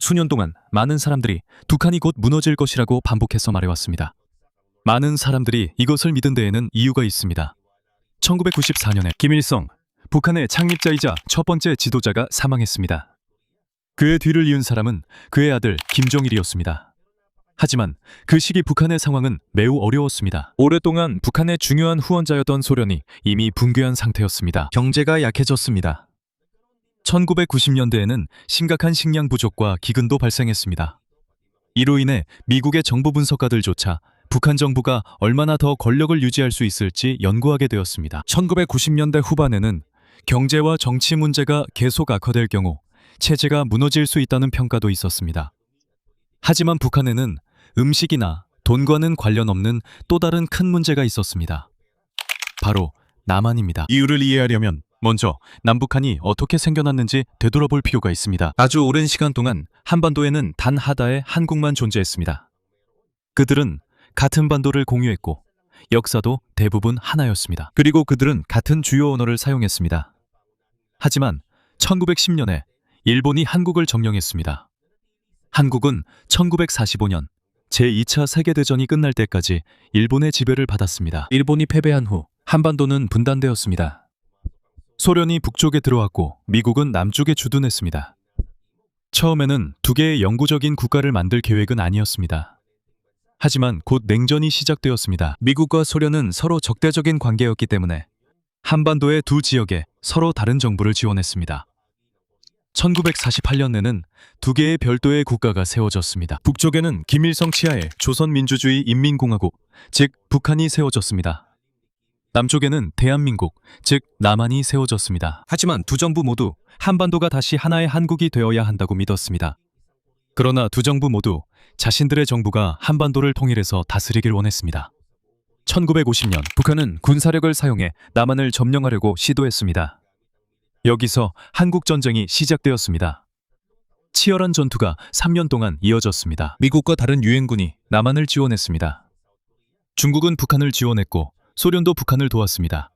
수년 동안 많은 사람들이 북한이 곧 무너질 것이라고 반복해서 말해왔습니다. 많은 사람들이 이것을 믿은 데에는 이유가 있습니다. 1994년에 김일성, 북한의 창립자이자 첫 번째 지도자가 사망했습니다. 그의 뒤를 이은 사람은 그의 아들 김정일이었습니다. 하지만 그 시기 북한의 상황은 매우 어려웠습니다. 오랫동안 북한의 중요한 후원자였던 소련이 이미 붕괴한 상태였습니다. 경제가 약해졌습니다. 1990년대에는 심각한 식량 부족과 기근도 발생했습니다. 이로 인해 미국의 정보 분석가들조차 북한 정부가 얼마나 더 권력을 유지할 수 있을지 연구하게 되었습니다. 1990년대 후반에는 경제와 정치 문제가 계속 악화될 경우 체제가 무너질 수 있다는 평가도 있었습니다. 하지만 북한에는 음식이나 돈과는 관련 없는 또 다른 큰 문제가 있었습니다. 바로 남한입니다. 이유를 이해하려면 먼저 남북한이 어떻게 생겨났는지 되돌아볼 필요가 있습니다. 아주 오랜 시간 동안 한반도에는 단 하나의 한국만 존재했습니다. 그들은 같은 반도를 공유했고 역사도 대부분 하나였습니다. 그리고 그들은 같은 주요 언어를 사용했습니다. 하지만 1910년에 일본이 한국을 점령했습니다. 한국은 1945년 제2차 세계대전이 끝날 때까지 일본의 지배를 받았습니다. 일본이 패배한 후 한반도는 분단되었습니다. 소련이 북쪽에 들어왔고 미국은 남쪽에 주둔했습니다. 처음에는 두 개의 영구적인 국가를 만들 계획은 아니었습니다. 하지만 곧 냉전이 시작되었습니다. 미국과 소련은 서로 적대적인 관계였기 때문에 한반도의 두 지역에 서로 다른 정부를 지원했습니다. 1948년에는 두 개의 별도의 국가가 세워졌습니다. 북쪽에는 김일성 치하의 조선민주주의 인민공화국, 즉 북한이 세워졌습니다. 남쪽에는 대한민국, 즉 남한이 세워졌습니다. 하지만 두 정부 모두 한반도가 다시 하나의 한국이 되어야 한다고 믿었습니다. 그러나 두 정부 모두 자신들의 정부가 한반도를 통일해서 다스리길 원했습니다. 1950년 북한은 군사력을 사용해 남한을 점령하려고 시도했습니다. 여기서 한국전쟁이 시작되었습니다. 치열한 전투가 3년 동안 이어졌습니다. 미국과 다른 유엔군이 남한을 지원했습니다. 중국은 북한을 지원했고 소련도 북한을 도왔습니다.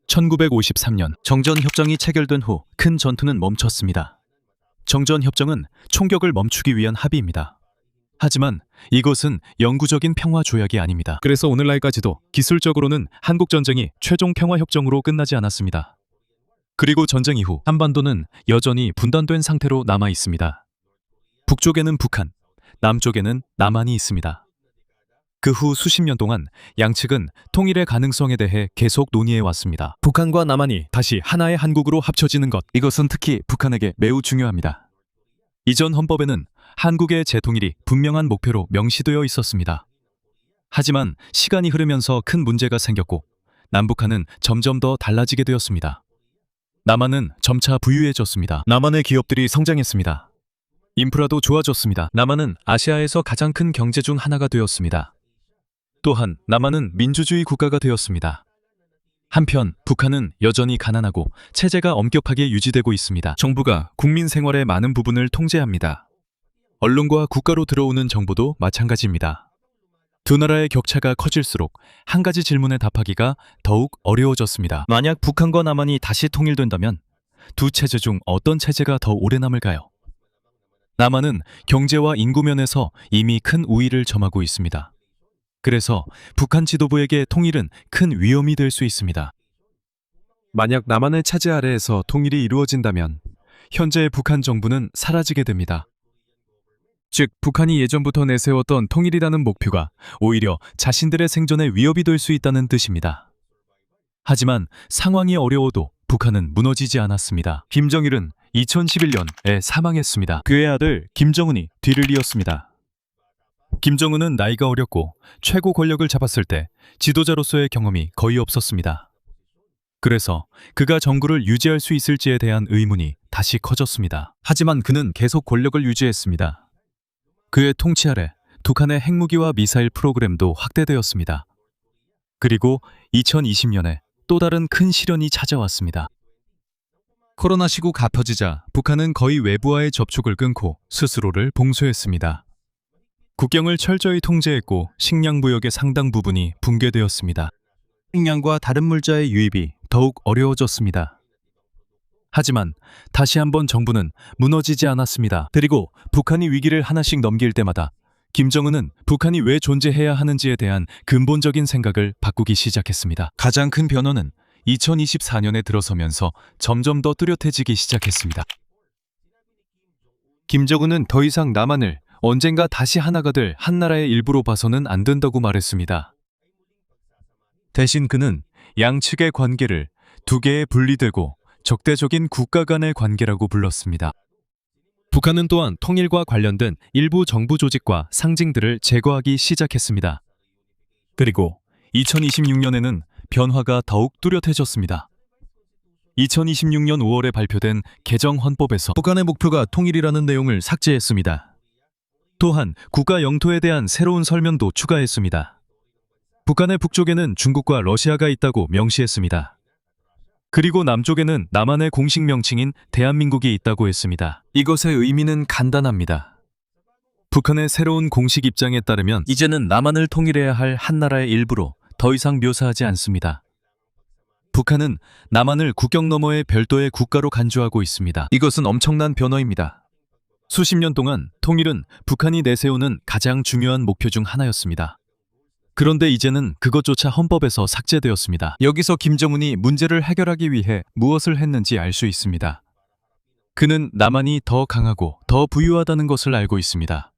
1953년 정전협정이 체결된 후 큰 전투는 멈췄습니다. 정전협정은 총격을 멈추기 위한 합의입니다. 하지만 이것은 영구적인 평화조약이 아닙니다. 그래서 오늘날까지도 기술적으로는 한국전쟁이 최종 평화협정으로 끝나지 않았습니다. 그리고 전쟁 이후 한반도는 여전히 분단된 상태로 남아 있습니다. 북쪽에는 북한, 남쪽에는 남한이 있습니다. 그 후 수십 년 동안 양측은 통일의 가능성에 대해 계속 논의해 왔습니다. 북한과 남한이 다시 하나의 한국으로 합쳐지는 것, 이것은 특히 북한에게 매우 중요합니다. 이전 헌법에는 한국의 재통일이 분명한 목표로 명시되어 있었습니다. 하지만 시간이 흐르면서 큰 문제가 생겼고 남북한은 점점 더 달라지게 되었습니다. 남한은 점차 부유해졌습니다. 남한의 기업들이 성장했습니다. 인프라도 좋아졌습니다. 남한은 아시아에서 가장 큰 경제 중 하나가 되었습니다. 또한 남한은 민주주의 국가가 되었습니다. 한편 북한은 여전히 가난하고 체제가 엄격하게 유지되고 있습니다. 정부가 국민 생활의 많은 부분을 통제합니다. 언론과 국가로 들어오는 정보도 마찬가지입니다. 두 나라의 격차가 커질수록 한 가지 질문에 답하기가 더욱 어려워졌습니다. 만약 북한과 남한이 다시 통일된다면 두 체제 중 어떤 체제가 더 오래 남을까요? 남한은 경제와 인구 면에서 이미 큰 우위를 점하고 있습니다. 그래서 북한 지도부에게 통일은 큰 위험이 될 수 있습니다. 만약 남한의 차지 아래에서 통일이 이루어진다면 현재의 북한 정부는 사라지게 됩니다. 즉, 북한이 예전부터 내세웠던 통일이라는 목표가 오히려 자신들의 생존에 위협이 될 수 있다는 뜻입니다. 하지만 상황이 어려워도 북한은 무너지지 않았습니다. 김정일은 2011년에 사망했습니다. 그의 아들 김정은이 뒤를 이었습니다. 김정은은 나이가 어렸고 최고 권력을 잡았을 때 지도자로서의 경험이 거의 없었습니다. 그래서 그가 정부를 유지할 수 있을지에 대한 의문이 다시 커졌습니다. 하지만 그는 계속 권력을 유지했습니다. 그의 통치 아래 북한의 핵무기와 미사일 프로그램도 확대되었습니다. 그리고 2020년에 또 다른 큰 시련이 찾아왔습니다. 코로나 시국이 터지자 북한은 거의 외부와의 접촉을 끊고 스스로를 봉쇄했습니다. 국경을 철저히 통제했고 식량 부역의 상당 부분이 붕괴되었습니다. 식량과 다른 물자의 유입이 더욱 어려워졌습니다. 하지만 다시 한번 정부는 무너지지 않았습니다. 그리고 북한이 위기를 하나씩 넘길 때마다 김정은은 북한이 왜 존재해야 하는지에 대한 근본적인 생각을 바꾸기 시작했습니다. 가장 큰 변화는 2024년에 들어서면서 점점 더 뚜렷해지기 시작했습니다. 김정은은 더 이상 남한을 언젠가 다시 하나가 될 한나라의 일부로 봐서는 안 된다고 말했습니다. 대신 그는 양측의 관계를 두 개에 분리되고 적대적인 국가 간의 관계라고 불렀습니다. 북한은 또한 통일과 관련된 일부 정부 조직과 상징들을 제거하기 시작했습니다. 그리고 2026년에는 변화가 더욱 뚜렷해졌습니다. 2026년 5월에 발표된 개정 헌법에서 북한의 목표가 통일이라는 내용을 삭제했습니다. 또한 국가 영토에 대한 새로운 설명도 추가했습니다. 북한의 북쪽에는 중국과 러시아가 있다고 명시했습니다. 그리고 남쪽에는 남한의 공식 명칭인 대한민국이 있다고 했습니다. 이것의 의미는 간단합니다. 북한의 새로운 공식 입장에 따르면 이제는 남한을 통일해야 할 한나라의 일부로 더 이상 묘사하지 않습니다. 북한은 남한을 국경 너머의 별도의 국가로 간주하고 있습니다. 이것은 엄청난 변화입니다. 수십 년 동안 통일은 북한이 내세우는 가장 중요한 목표 중 하나였습니다. 그런데 이제는 그것조차 헌법에서 삭제되었습니다. 여기서 김정은이 문제를 해결하기 위해 무엇을 했는지 알 수 있습니다. 그는 남한이 더 강하고 더 부유하다는 것을 알고 있습니다.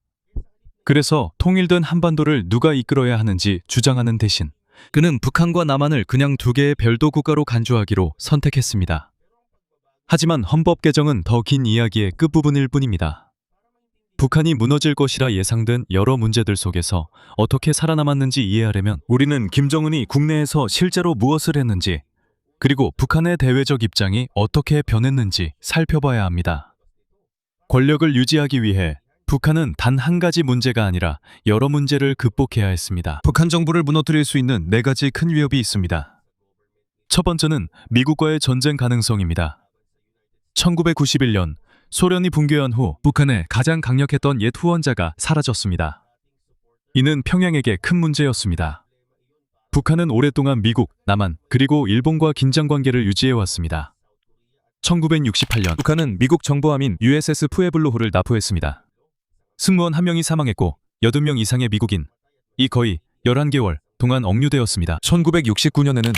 그래서 통일된 한반도를 누가 이끌어야 하는지 주장하는 대신 그는 북한과 남한을 그냥 두 개의 별도 국가로 간주하기로 선택했습니다. 하지만 헌법 개정은 더 긴 이야기의 끝부분일 뿐입니다. 북한이 무너질 것이라 예상된 여러 문제들 속에서 어떻게 살아남았는지 이해하려면 우리는 김정은이 국내에서 실제로 무엇을 했는지, 그리고 북한의 대외적 입장이 어떻게 변했는지 살펴봐야 합니다. 권력을 유지하기 위해 북한은 단 한 가지 문제가 아니라 여러 문제를 극복해야 했습니다. 북한 정부를 무너뜨릴 수 있는 네 가지 큰 위협이 있습니다. 첫 번째는 미국과의 전쟁 가능성입니다. 1991년 소련이 붕괴한 후 북한의 가장 강력했던 옛 후원자가 사라졌습니다. 이는 평양에게 큰 문제였습니다. 북한은 오랫동안 미국, 남한, 그리고 일본과 긴장 관계를 유지해왔습니다. 1968년 북한은 미국 정보함인 USS 푸에블로호를 납포했습니다. 승무원 1명이 사망했고 80명 이상의 미국인이 거의 11개월 동안 억류되었습니다. 1969년에는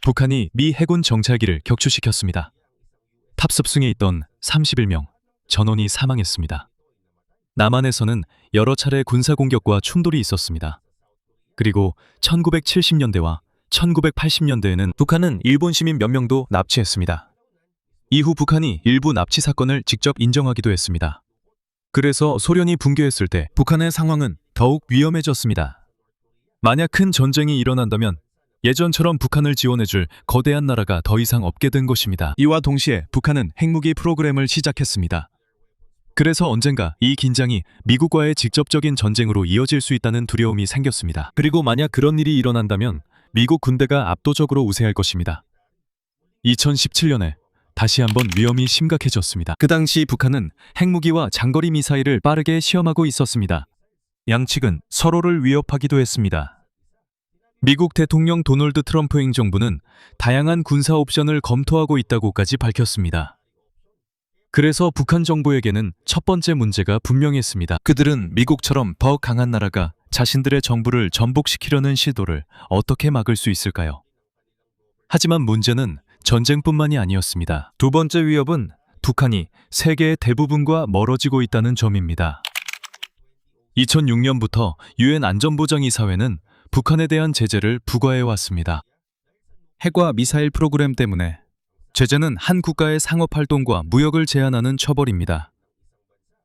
북한이 미 해군 정찰기를 격추시켰습니다. 탑습승에 있던 31명 전원이 사망했습니다. 남한에서는 여러 차례 군사공격과 충돌이 있었습니다. 그리고 1970년대와 1980년대에는 북한은 일본 시민 몇 명도 납치했습니다. 이후 북한이 일부 납치 사건을 직접 인정하기도 했습니다. 그래서 소련이 붕괴했을 때 북한의 상황은 더욱 위험해졌습니다. 만약 큰 전쟁이 일어난다면 예전처럼 북한을 지원해줄 거대한 나라가 더 이상 없게 된 것입니다. 이와 동시에 북한은 핵무기 프로그램을 시작했습니다. 그래서 언젠가 이 긴장이 미국과의 직접적인 전쟁으로 이어질 수 있다는 두려움이 생겼습니다. 그리고 만약 그런 일이 일어난다면 미국 군대가 압도적으로 우세할 것입니다. 2017년에 다시 한번 위험이 심각해졌습니다. 그 당시 북한은 핵무기와 장거리 미사일을 빠르게 시험하고 있었습니다. 양측은 서로를 위협하기도 했습니다. 미국 대통령 도널드 트럼프 행정부는 다양한 군사 옵션을 검토하고 있다고까지 밝혔습니다. 그래서 북한 정부에게는 첫 번째 문제가 분명했습니다. 그들은 미국처럼 더 강한 나라가 자신들의 정부를 전복시키려는 시도를 어떻게 막을 수 있을까요? 하지만 문제는 전쟁뿐만이 아니었습니다. 두 번째 위협은 북한이 세계의 대부분과 멀어지고 있다는 점입니다. 2006년부터 유엔 안전보장이사회는 북한에 대한 제재를 부과해왔습니다. 핵과 미사일 프로그램 때문에 제재는 한 국가의 상업활동과 무역을 제한하는 처벌입니다.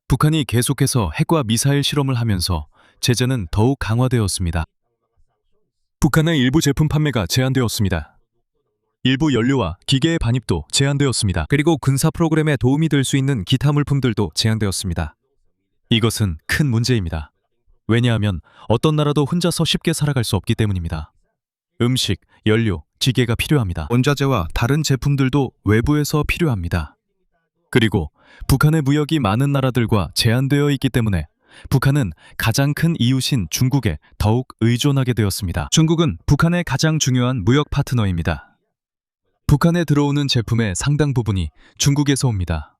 북한이 계속해서 핵과 미사일 실험을 하면서 제재는 더욱 강화되었습니다. 북한의 일부 제품 판매가 제한되었습니다. 일부 연료와 기계의 반입도 제한되었습니다. 그리고 군사 프로그램에 도움이 될 수 있는 기타 물품들도 제한되었습니다. 이것은 큰 문제입니다. 왜냐하면 어떤 나라도 혼자서 쉽게 살아갈 수 없기 때문입니다. 음식, 연료, 기계가 필요합니다. 원자재와 다른 제품들도 외부에서 필요합니다. 그리고 북한의 무역이 많은 나라들과 제한되어 있기 때문에 북한은 가장 큰 이웃인 중국에 더욱 의존하게 되었습니다. 중국은 북한의 가장 중요한 무역 파트너입니다. 북한에 들어오는 제품의 상당 부분이 중국에서 옵니다.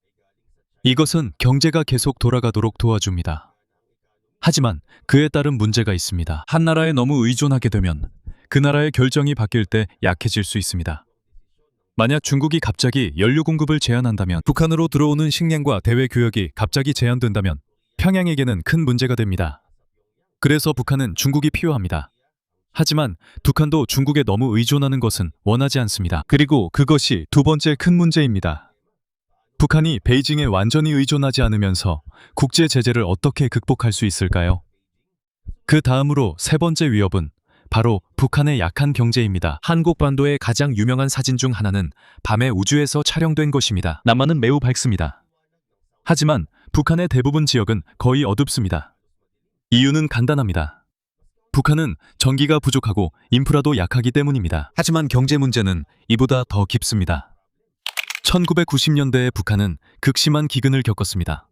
이것은 경제가 계속 돌아가도록 도와줍니다. 하지만 그에 따른 문제가 있습니다. 한 나라에 너무 의존하게 되면 그 나라의 결정이 바뀔 때 약해질 수 있습니다. 만약 중국이 갑자기 연료 공급을 제한한다면, 북한으로 들어오는 식량과 대외 교역이 갑자기 제한된다면 평양에게는 큰 문제가 됩니다. 그래서 북한은 중국이 필요합니다. 하지만 북한도 중국에 너무 의존하는 것은 원하지 않습니다. 그리고 그것이 두 번째 큰 문제입니다. 북한이 베이징에 완전히 의존하지 않으면서 국제 제재를 어떻게 극복할 수 있을까요? 그 다음으로 세 번째 위협은 바로 북한의 약한 경제입니다. 한국반도의 가장 유명한 사진 중 하나는 밤의 우주에서 촬영된 것입니다. 남한은 매우 밝습니다. 하지만 북한의 대부분 지역은 거의 어둡습니다. 이유는 간단합니다. 북한은 전기가 부족하고 인프라도 약하기 때문입니다. 하지만 경제 문제는 이보다 더 깊습니다. 1990년대에 북한은 극심한 기근을 겪었습니다.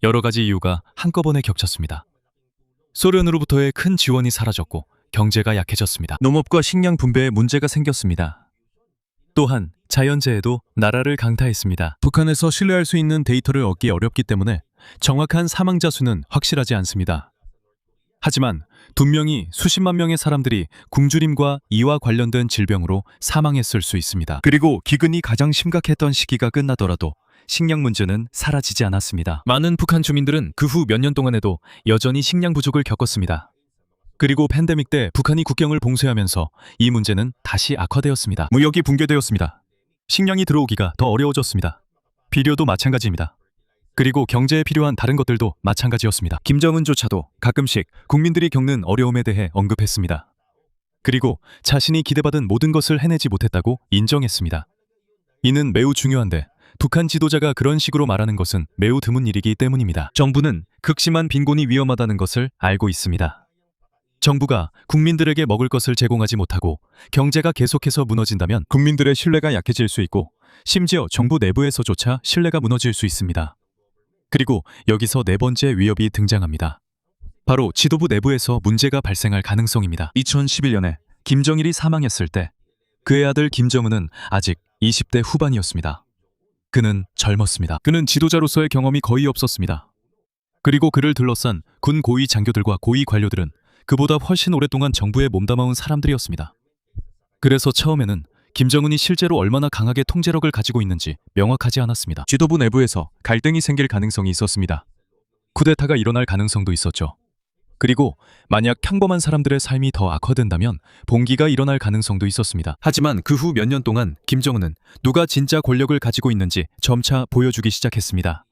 여러 가지 이유가 한꺼번에 겹쳤습니다. 소련으로부터의 큰 지원이 사라졌고 경제가 약해졌습니다. 농업과 식량 분배에 문제가 생겼습니다. 또한 자연재해도 나라를 강타했습니다. 북한에서 신뢰할 수 있는 데이터를 얻기 어렵기 때문에 정확한 사망자 수는 확실하지 않습니다. 하지만 분명히 수십만 명의 사람들이 굶주림과 이와 관련된 질병으로 사망했을 수 있습니다. 그리고 기근이 가장 심각했던 시기가 끝나더라도 식량 문제는 사라지지 않았습니다. 많은 북한 주민들은 그 후 몇 년 동안에도 여전히 식량 부족을 겪었습니다. 그리고 팬데믹 때 북한이 국경을 봉쇄하면서 이 문제는 다시 악화되었습니다. 무역이 붕괴되었습니다. 식량이 들어오기가 더 어려워졌습니다. 비료도 마찬가지입니다. 그리고 경제에 필요한 다른 것들도 마찬가지였습니다. 김정은조차도 가끔씩 국민들이 겪는 어려움에 대해 언급했습니다. 그리고 자신이 기대받은 모든 것을 해내지 못했다고 인정했습니다. 이는 매우 중요한데 북한 지도자가 그런 식으로 말하는 것은 매우 드문 일이기 때문입니다. 정부는 극심한 빈곤이 위험하다는 것을 알고 있습니다. 정부가 국민들에게 먹을 것을 제공하지 못하고 경제가 계속해서 무너진다면 국민들의 신뢰가 약해질 수 있고 심지어 정부 내부에서조차 신뢰가 무너질 수 있습니다. 그리고 여기서 네 번째 위협이 등장합니다. 바로 지도부 내부에서 문제가 발생할 가능성입니다. 2011년에 김정일이 사망했을 때 그의 아들 김정은은 아직 20대 후반이었습니다. 그는 젊었습니다. 그는 지도자로서의 경험이 거의 없었습니다. 그리고 그를 둘러싼 군 고위 장교들과 고위 관료들은 그보다 훨씬 오랫동안 정부에 몸담아온 사람들이었습니다. 그래서 처음에는 김정은이 실제로 얼마나 강하게 통제력을 가지고 있는지 명확하지 않았습니다. 지도부 내부에서 갈등이 생길 가능성이 있었습니다. 쿠데타가 일어날 가능성도 있었죠. 그리고 만약 평범한 사람들의 삶이 더 악화된다면 봉기가 일어날 가능성도 있었습니다. 하지만 그 후 몇 년 동안 김정은은 누가 진짜 권력을 가지고 있는지 점차 보여주기 시작했습니다.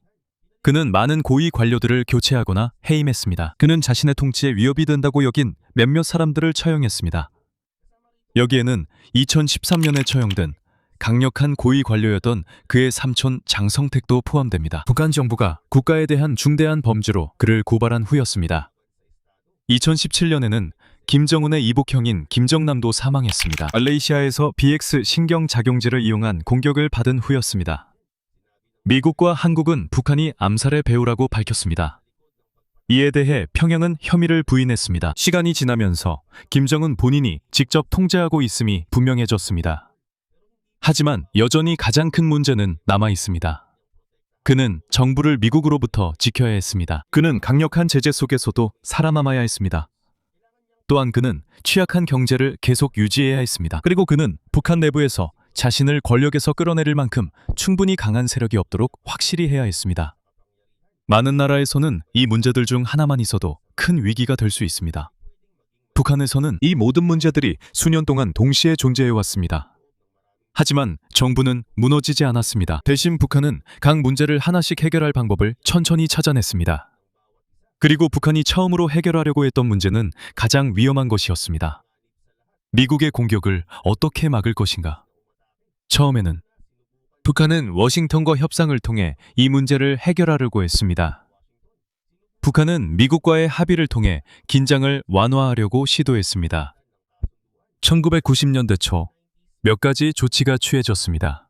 그는 많은 고위 관료들을 교체하거나 해임했습니다. 그는 자신의 통치에 위협이 된다고 여긴 몇몇 사람들을 처형했습니다. 여기에는 2013년에 처형된 강력한 고위 관료였던 그의 삼촌 장성택도 포함됩니다. 북한 정부가 국가에 대한 중대한 범죄로 그를 고발한 후였습니다. 2017년에는 김정은의 이복형인 김정남도 사망했습니다. 말레이시아에서 BX 신경작용제를 이용한 공격을 받은 후였습니다. 미국과 한국은 북한이 암살의 배후라고 밝혔습니다. 이에 대해 평양은 혐의를 부인했습니다. 시간이 지나면서 김정은 본인이 직접 통제하고 있음이 분명해졌습니다. 하지만 여전히 가장 큰 문제는 남아 있습니다. 그는 정부를 미국으로부터 지켜야 했습니다. 그는 강력한 제재 속에서도 살아남아야 했습니다. 또한 그는 취약한 경제를 계속 유지해야 했습니다. 그리고 그는 북한 내부에서 자신을 권력에서 끌어내릴 만큼 충분히 강한 세력이 없도록 확실히 해야 했습니다. 많은 나라에서는 이 문제들 중 하나만 있어도 큰 위기가 될 수 있습니다. 북한에서는 이 모든 문제들이 수년 동안 동시에 존재해왔습니다. 하지만 정부는 무너지지 않았습니다. 대신 북한은 각 문제를 하나씩 해결할 방법을 천천히 찾아냈습니다. 그리고 북한이 처음으로 해결하려고 했던 문제는 가장 위험한 것이었습니다. 미국의 공격을 어떻게 막을 것인가? 처음에는 북한은 워싱턴과 협상을 통해 이 문제를 해결하려고 했습니다. 북한은 미국과의 합의를 통해 긴장을 완화하려고 시도했습니다. 1990년대 초 몇 가지 조치가 취해졌습니다.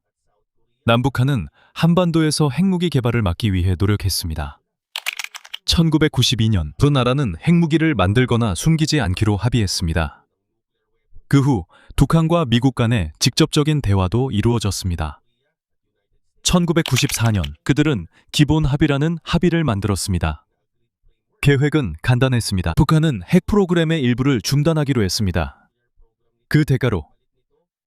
남북한은 한반도에서 핵무기 개발을 막기 위해 노력했습니다. 1992년 두 나라는 핵무기를 만들거나 숨기지 않기로 합의했습니다. 그 후 북한과 미국 간의 직접적인 대화도 이루어졌습니다. 1994년 그들은 기본 합의라는 합의를 만들었습니다. 계획은 간단했습니다. 북한은 핵 프로그램의 일부를 중단하기로 했습니다. 그 대가로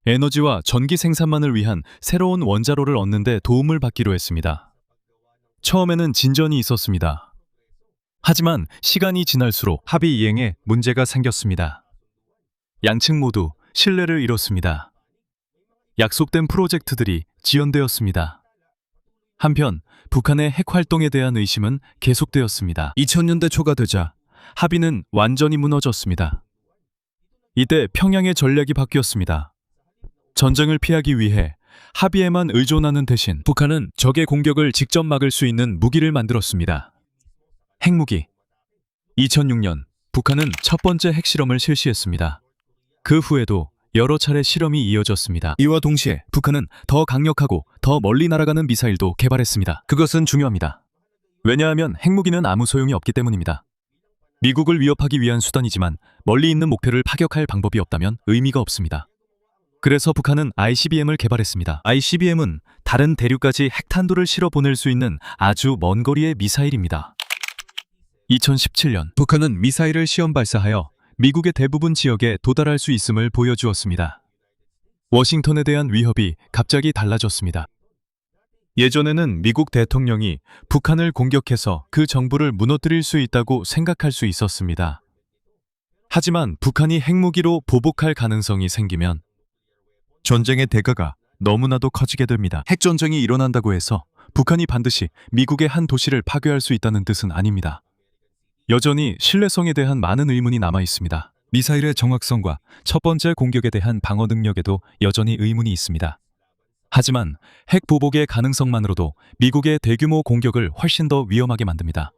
에너지와 전기 생산만을 위한 새로운 원자로를 얻는 데 도움을 받기로 했습니다. 처음에는 진전이 있었습니다. 하지만 시간이 지날수록 합의 이행에 문제가 생겼습니다. 양측 모두 신뢰를 잃었습니다. 약속된 프로젝트들이 지연되었습니다. 한편 북한의 핵 활동에 대한 의심은 계속되었습니다. 2000년대 초가 되자 합의는 완전히 무너졌습니다. 이때 평양의 전략이 바뀌었습니다. 전쟁을 피하기 위해 합의에만 의존하는 대신 북한은 적의 공격을 직접 막을 수 있는 무기를 만들었습니다. 핵무기. 2006년 북한은 첫 번째 핵실험을 실시했습니다. 그 후에도 여러 차례 실험이 이어졌습니다. 이와 동시에 북한은 더 강력하고 더 멀리 날아가는 미사일도 개발했습니다. 그것은 중요합니다. 왜냐하면 핵무기는 아무 소용이 없기 때문입니다. 미국을 위협하기 위한 수단이지만 멀리 있는 목표를 파격할 방법이 없다면 의미가 없습니다. 그래서 북한은 ICBM을 개발했습니다. ICBM은 다른 대륙까지 핵탄두를 실어 보낼 수 있는 아주 먼 거리의 미사일입니다. 2017년 북한은 미사일을 시험 발사하여 미국의 대부분 지역에 도달할 수 있음을 보여주었습니다. 워싱턴에 대한 위협이 갑자기 달라졌습니다. 예전에는 미국 대통령이 북한을 공격해서 그 정부를 무너뜨릴 수 있다고 생각할 수 있었습니다. 하지만 북한이 핵무기로 보복할 가능성이 생기면 전쟁의 대가가 너무나도 커지게 됩니다. 핵전쟁이 일어난다고 해서 북한이 반드시 미국의 한 도시를 파괴할 수 있다는 뜻은 아닙니다. 여전히 신뢰성에 대한 많은 의문이 남아 있습니다. 미사일의 정확성과 첫 번째 공격에 대한 방어 능력에도 여전히 의문이 있습니다. 하지만 핵 보복의 가능성만으로도 미국의 대규모 공격을 훨씬 더 위험하게 만듭니다.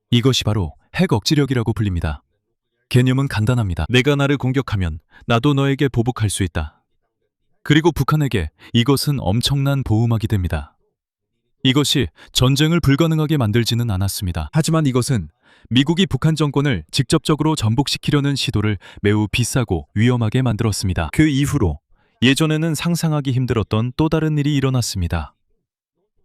이것이 바로 핵 억지력이라고 불립니다. 개념은 간단합니다. 내가 나를 공격하면 나도 너에게 보복할 수 있다. 그리고 북한에게 이것은 엄청난 보호막이 됩니다. 이것이 전쟁을 불가능하게 만들지는 않았습니다. 하지만 이것은 미국이 북한 정권을 직접적으로 전복시키려는 시도를 매우 비싸고 위험하게 만들었습니다. 그 이후로 예전에는 상상하기 힘들었던 또 다른 일이 일어났습니다.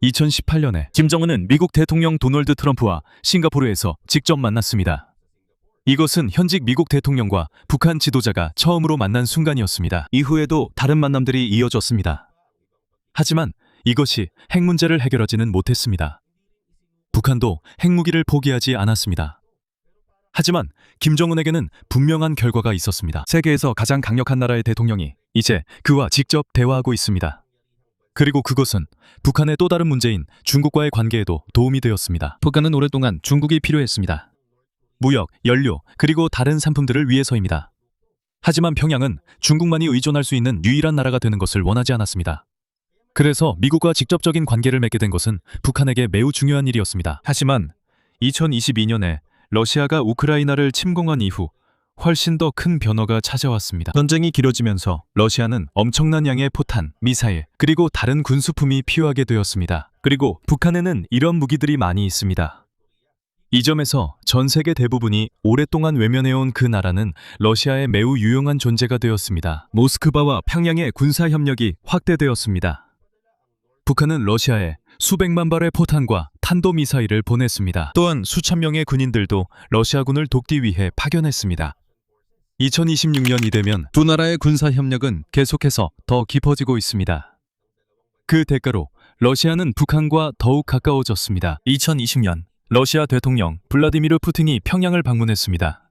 2018년에 김정은은 미국 대통령 도널드 트럼프와 싱가포르에서 직접 만났습니다. 이것은 현직 미국 대통령과 북한 지도자가 처음으로 만난 순간이었습니다. 이후에도 다른 만남들이 이어졌습니다. 하지만 이것이 핵 문제를 해결하지는 못했습니다. 북한도 핵무기를 포기하지 않았습니다. 하지만 김정은에게는 분명한 결과가 있었습니다. 세계에서 가장 강력한 나라의 대통령이 이제 그와 직접 대화하고 있습니다. 그리고 그것은 북한의 또 다른 문제인 중국과의 관계에도 도움이 되었습니다. 북한은 오랫동안 중국이 필요했습니다. 무역, 연료, 그리고 다른 상품들을 위해서입니다. 하지만 평양은 중국만이 의존할 수 있는 유일한 나라가 되는 것을 원하지 않았습니다. 그래서 미국과 직접적인 관계를 맺게 된 것은 북한에게 매우 중요한 일이었습니다. 하지만 2022년에 러시아가 우크라이나를 침공한 이후 훨씬 더 큰 변화가 찾아왔습니다. 전쟁이 길어지면서 러시아는 엄청난 양의 포탄, 미사일, 그리고 다른 군수품이 필요하게 되었습니다. 그리고 북한에는 이런 무기들이 많이 있습니다. 이 점에서 전 세계 대부분이 오랫동안 외면해온 그 나라는 러시아의 매우 유용한 존재가 되었습니다. 모스크바와 평양의 군사협력이 확대되었습니다. 북한은 러시아에 수백만 발의 포탄과 탄도미사일을 보냈습니다. 또한 수천 명의 군인들도 러시아군을 돕기 위해 파견했습니다. 2026년이 되면 두 나라의 군사협력은 계속해서 더 깊어지고 있습니다. 그 대가로 러시아는 북한과 더욱 가까워졌습니다. 2020년 러시아 대통령 블라디미르 푸틴이 평양을 방문했습니다.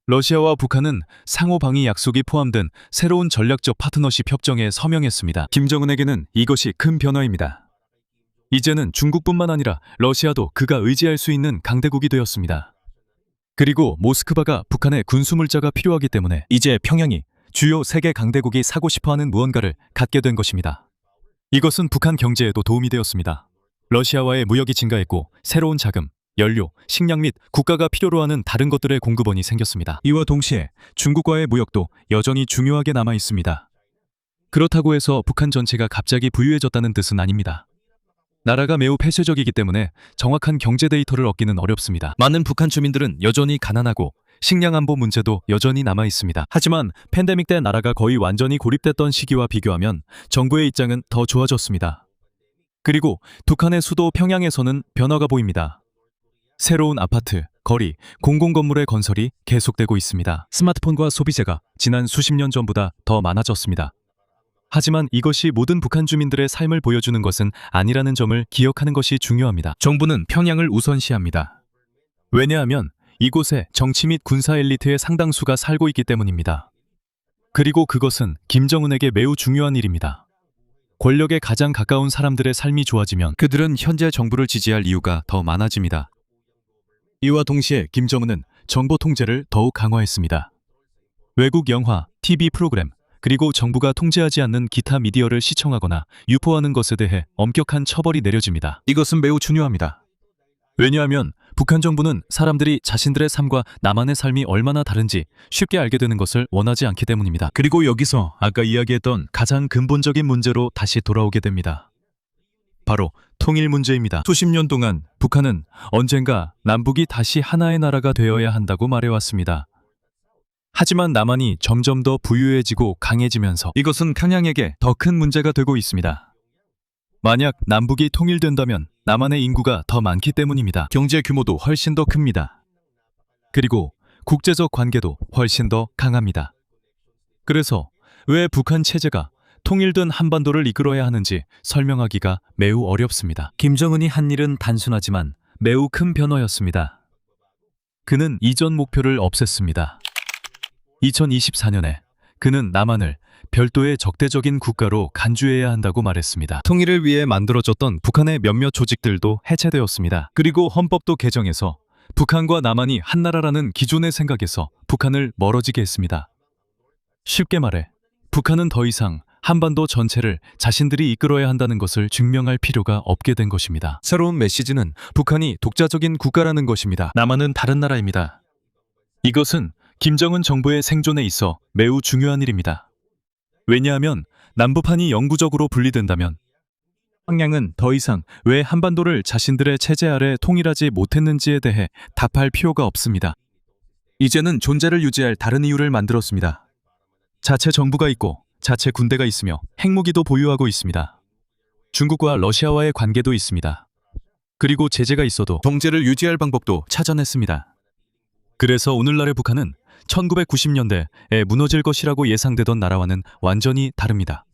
러시아와 북한은 상호방위 약속이 포함된 새로운 전략적 파트너십 협정에 서명했습니다. 김정은에게는 이것이 큰 변화입니다. 이제는 중국뿐만 아니라 러시아도 그가 의지할 수 있는 강대국이 되었습니다. 그리고 모스크바가 북한의 군수물자가 필요하기 때문에 이제 평양이 주요 세계 강대국이 사고 싶어하는 무언가를 갖게 된 것입니다. 이것은 북한 경제에도 도움이 되었습니다. 러시아와의 무역이 증가했고 새로운 자금, 연료, 식량 및 국가가 필요로 하는 다른 것들의 공급원이 생겼습니다. 이와 동시에 중국과의 무역도 여전히 중요하게 남아 있습니다. 그렇다고 해서 북한 전체가 갑자기 부유해졌다는 뜻은 아닙니다. 나라가 매우 폐쇄적이기 때문에 정확한 경제 데이터를 얻기는 어렵습니다. 많은 북한 주민들은 여전히 가난하고 식량 안보 문제도 여전히 남아 있습니다. 하지만 팬데믹 때 나라가 거의 완전히 고립됐던 시기와 비교하면 정부의 입장은 더 좋아졌습니다. 그리고 북한의 수도 평양에서는 변화가 보입니다. 새로운 아파트, 거리, 공공건물의 건설이 계속되고 있습니다. 스마트폰과 소비재가 지난 수십 년 전보다 더 많아졌습니다. 하지만 이것이 모든 북한 주민들의 삶을 보여주는 것은 아니라는 점을 기억하는 것이 중요합니다. 정부는 평양을 우선시합니다. 왜냐하면 이곳에 정치 및 군사 엘리트의 상당수가 살고 있기 때문입니다. 그리고 그것은 김정은에게 매우 중요한 일입니다. 권력에 가장 가까운 사람들의 삶이 좋아지면 그들은 현재 정부를 지지할 이유가 더 많아집니다. 이와 동시에 김정은은 정보 통제를 더욱 강화했습니다. 외국 영화, TV 프로그램, 그리고 정부가 통제하지 않는 기타 미디어를 시청하거나 유포하는 것에 대해 엄격한 처벌이 내려집니다. 이것은 매우 중요합니다. 왜냐하면 북한 정부는 사람들이 자신들의 삶과 남한의 삶이 얼마나 다른지 쉽게 알게 되는 것을 원하지 않기 때문입니다. 그리고 여기서 아까 이야기했던 가장 근본적인 문제로 다시 돌아오게 됩니다. 바로 통일 문제입니다. 수십 년 동안 북한은 언젠가 남북이 다시 하나의 나라가 되어야 한다고 말해왔습니다. 하지만 남한이 점점 더 부유해지고 강해지면서 이것은 평양에게 더 큰 문제가 되고 있습니다. 만약 남북이 통일된다면 남한의 인구가 더 많기 때문입니다. 경제 규모도 훨씬 더 큽니다. 그리고 국제적 관계도 훨씬 더 강합니다. 그래서 왜 북한 체제가 통일된 한반도를 이끌어야 하는지 설명하기가 매우 어렵습니다. 김정은이 한 일은 단순하지만 매우 큰 변화였습니다. 그는 이전 목표를 없앴습니다. 2024년에 그는 남한을 별도의 적대적인 국가로 간주해야 한다고 말했습니다. 통일을 위해 만들어졌던 북한의 몇몇 조직들도 해체되었습니다. 그리고 헌법도 개정해서 북한과 남한이 한나라라는 기존의 생각에서 북한을 멀어지게 했습니다. 쉽게 말해 북한은 더 이상 한반도 전체를 자신들이 이끌어야 한다는 것을 증명할 필요가 없게 된 것입니다. 새로운 메시지는 북한이 독자적인 국가라는 것입니다. 남한은 다른 나라입니다. 이것은 김정은 정부의 생존에 있어 매우 중요한 일입니다. 왜냐하면 남북한이 영구적으로 분리된다면 평양은 더 이상 왜 한반도를 자신들의 체제 아래 통일하지 못했는지에 대해 답할 필요가 없습니다. 이제는 존재를 유지할 다른 이유를 만들었습니다. 자체 정부가 있고 자체 군대가 있으며 핵무기도 보유하고 있습니다. 중국과 러시아와의 관계도 있습니다. 그리고 제재가 있어도 경제를 유지할 방법도 찾아냈습니다. 그래서 오늘날의 북한은 1990년대에 무너질 것이라고 예상되던 나라와는 완전히 다릅니다.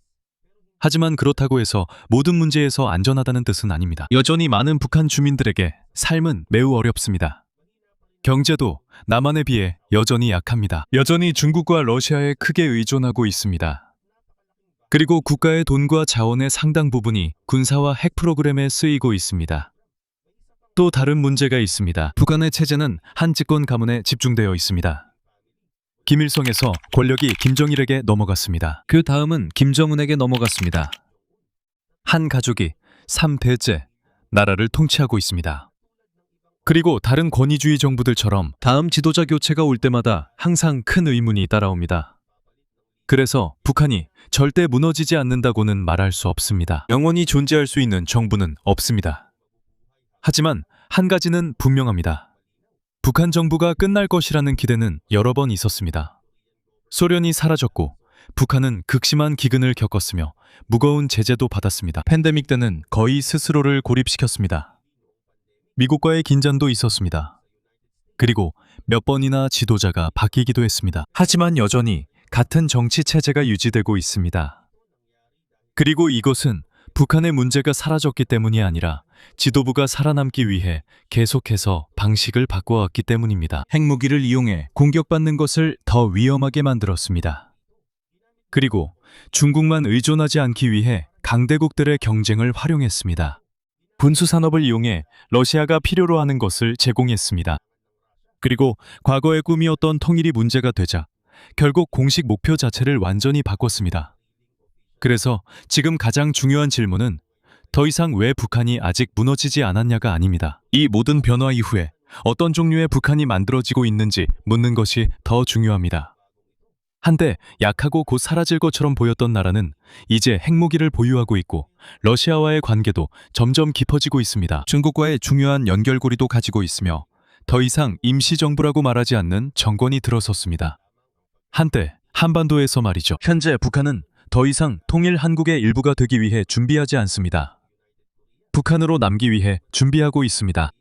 하지만 그렇다고 해서 모든 문제에서 안전하다는 뜻은 아닙니다. 여전히 많은 북한 주민들에게 삶은 매우 어렵습니다. 경제도 남한에 비해 여전히 약합니다. 여전히 중국과 러시아에 크게 의존하고 있습니다. 그리고 국가의 돈과 자원의 상당 부분이 군사와 핵 프로그램에 쓰이고 있습니다. 또 다른 문제가 있습니다. 북한의 체제는 한 집권 가문에 집중되어 있습니다. 김일성에서 권력이 김정일에게 넘어갔습니다. 그 다음은 김정은에게 넘어갔습니다. 한 가족이 3대째 나라를 통치하고 있습니다. 그리고 다른 권위주의 정부들처럼 다음 지도자 교체가 올 때마다 항상 큰 의문이 따라옵니다. 그래서 북한이 절대 무너지지 않는다고는 말할 수 없습니다. 영원히 존재할 수 있는 정부는 없습니다. 하지만 한 가지는 분명합니다. 북한 정부가 끝날 것이라는 기대는 여러 번 있었습니다. 소련이 사라졌고 북한은 극심한 기근을 겪었으며 무거운 제재도 받았습니다. 팬데믹 때는 거의 스스로를 고립시켰습니다. 미국과의 긴장도 있었습니다. 그리고 몇 번이나 지도자가 바뀌기도 했습니다. 하지만 여전히 같은 정치 체제가 유지되고 있습니다. 그리고 이것은 북한의 문제가 사라졌기 때문이 아니라 지도부가 살아남기 위해 계속해서 방식을 바꿔왔기 때문입니다. 핵무기를 이용해 공격받는 것을 더 위험하게 만들었습니다. 그리고 중국만 의존하지 않기 위해 강대국들의 경쟁을 활용했습니다. 군수산업을 이용해 러시아가 필요로 하는 것을 제공했습니다. 그리고 과거의 꿈이었던 통일이 문제가 되자 결국 공식 목표 자체를 완전히 바꿨습니다. 그래서 지금 가장 중요한 질문은 더 이상 왜 북한이 아직 무너지지 않았냐가 아닙니다. 이 모든 변화 이후에 어떤 종류의 북한이 만들어지고 있는지 묻는 것이 더 중요합니다. 한때 약하고 곧 사라질 것처럼 보였던 나라는 이제 핵무기를 보유하고 있고 러시아와의 관계도 점점 깊어지고 있습니다. 중국과의 중요한 연결고리도 가지고 있으며 더 이상 임시정부라고 말하지 않는 정권이 들어섰습니다. 한때 한반도에서 말이죠. 현재 북한은 더 이상 통일 한국의 일부가 되기 위해 준비하지 않습니다. 북한으로 남기 위해 준비하고 있습니다.